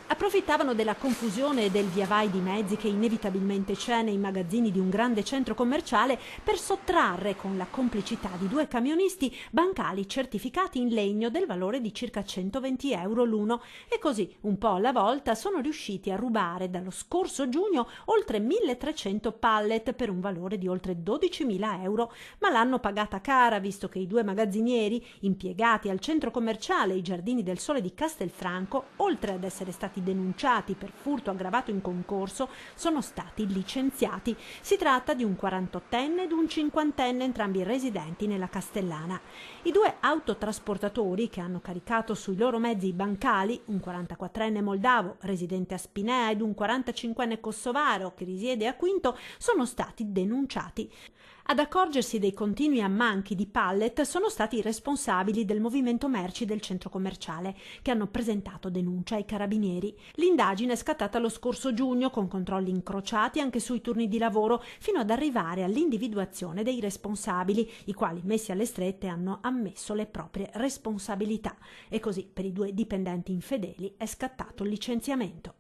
Approfittavano della confusione e del viavai di mezzi che inevitabilmente c'è nei magazzini di un grande centro commerciale per sottrarre, con la complicità di due camionisti, bancali certificati in legno del valore di circa 120 euro l'uno, e così, un po' alla volta, sono riusciti a rubare dallo scorso giugno oltre 1300 pallet per un valore di oltre 12.000 euro, ma l'hanno pagata cara, visto che i due magazzinieri, impiegati al centro commerciale I Giardini del Sole di Castelfranco, oltre ad essere stati denunciati per furto aggravato in concorso, sono stati licenziati. Si tratta di un 48enne ed un 50enne, entrambi residenti nella Castellana. I due autotrasportatori che hanno caricato sui loro mezzi i bancali, un 44enne moldavo residente a Spinea ed un 45enne kosovaro che risiede a Quinto, sono stati denunciati. Ad accorgersi dei continui ammanchi di pallet sono stati i responsabili del movimento merci del centro commerciale, che hanno presentato denuncia ai carabinieri. L'indagine è scattata lo scorso giugno, con controlli incrociati anche sui turni di lavoro, fino ad arrivare all'individuazione dei responsabili, i quali, messi alle strette, hanno ammesso le proprie responsabilità. E così per i due dipendenti infedeli è scattato il licenziamento.